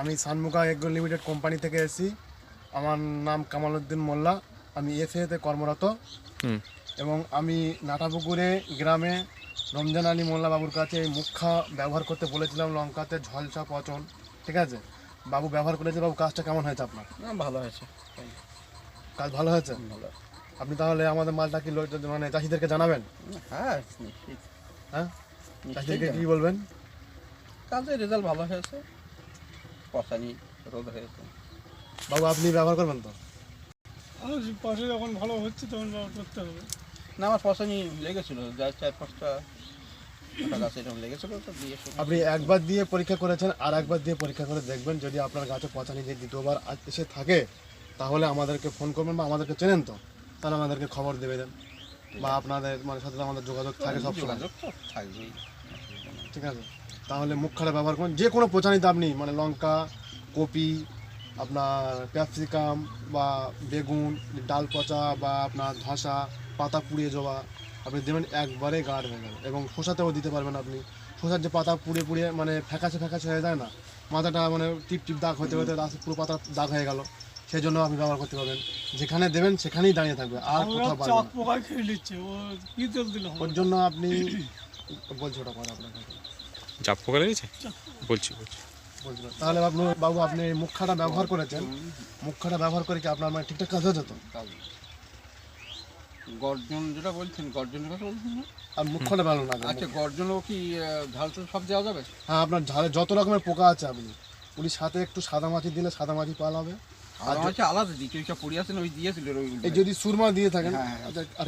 আমি সানমুখা agro limited company থেকে এসেছি। আমার নাম কামাল উদ্দিন মোল্লা। আমি এফএতে কর্মরত এবং আমি নাটাপুকুরে গ্রামে রমজান আলী মোল্লা বাবুর কাছে এই মুখ্যা ব্যবহার করতে বলেছিলাম। লঙ্কাতে ঝলসা পচন, ঠিক আছে, বাবু ব্যবহার করেছে। বাবু, কাজটা কেমন হয়েছে আপনার? ভালো হয়েছে, কাজ ভালো হয়েছে। ভালো। আপনি তাহলে আমাদের মালটা কি মানে চাষিদেরকে জানাবেন? হ্যাঁ নিশ্চিত। হ্যাঁ, চাষিদেরকে কী বলবেন? কাজের রেজাল্ট ভালো হয়েছে, পচানি রোধ হয়েছে। বাবু, আপনি ব্যবহার করবেন তো? পাশে যখন ভালো হচ্ছে তখন ব্যবহার করতে হবে। না, আমার পচানি লেগেছিল, যার 4-5টা গাছ এরকম লেগেছিল, তো দিয়ে আপনি একবার দিয়ে পরীক্ষা করেছেন, আর একবার দিয়ে পরীক্ষা করে দেখবেন। যদি আপনার গাছে পচানি যে দ্বিতীয়বার এসে থাকে, তাহলে আমাদেরকে ফোন করবেন, বা আমাদেরকে চেনেন তো, তাহলে আমাদেরকে খবর দেবে দেন, বা আপনাদের মানে সাথে আমাদের যোগাযোগ থাকে সবসময়। যোগাযোগ তো থাকবেই, ঠিক আছে, তাহলে মুখখানা ব্যবহার করুন। যে কোনো পচানিতে আপনি মানে লঙ্কা, কপি, আপনার ক্যাপসিকাম বা বেগুন, ডাল পচা বা আপনার ধসা, পাতা পুড়িয়ে যাওয়া, আপনি দেবেন, একবারে গাঢ় হয়ে যাবে। এবং শসাতেও দিতে পারবেন আপনি। শসার যে পাতা পুড়িয়ে পুড়িয়ে মানে ফ্যাকাশে ফ্যাকাশে হয়ে যায় না, মাথাটা মানে টিপ টিপ দাগ হতে হতে পুরো পাতা দাগ হয়ে গেল, সেই জন্য আপনি ব্যবহার করতে পারবেন। যেখানে দেবেন সেখানেই দাঁড়িয়ে থাকবে, আর কোথাও পারবেন চাক না। পোকায় খেয়ে নিচ্ছে, ও কি তেল দিলে হবে? ওর জন্য আপনি বলছি ওটা কথা আপনাকে চাপ পোকা লেগেছে বলছি বলছিলাম। তাহলে বাবু, আপনি এই মুখাটা ব্যবহার করেছেন, মুখাটা ব্যবহার করে কি আপনার মানে ঠিকঠাক কাজ হয়েছে তো? গর্জন যেটা বলছেন, গর্জনের কথা বলছেন না? আর মুখটা ভালো না? আচ্ছা, গর্জনও কি ঝাল তো সব দেওয়া যাবে? হ্যাঁ, আপনার ঝালে যত রকমের পোকা আছে আপনি উনি সাথে একটু সাদা মাছি দিলে সাদা মাছি পাল হবে। আর হচ্ছে আলাদা দিকে ওইটা পড়ে আছেন, ওই দিয়েছিল এই যদি সুরমা দিয়ে থাকেন। হ্যাঁ, হ্যাঁ। আর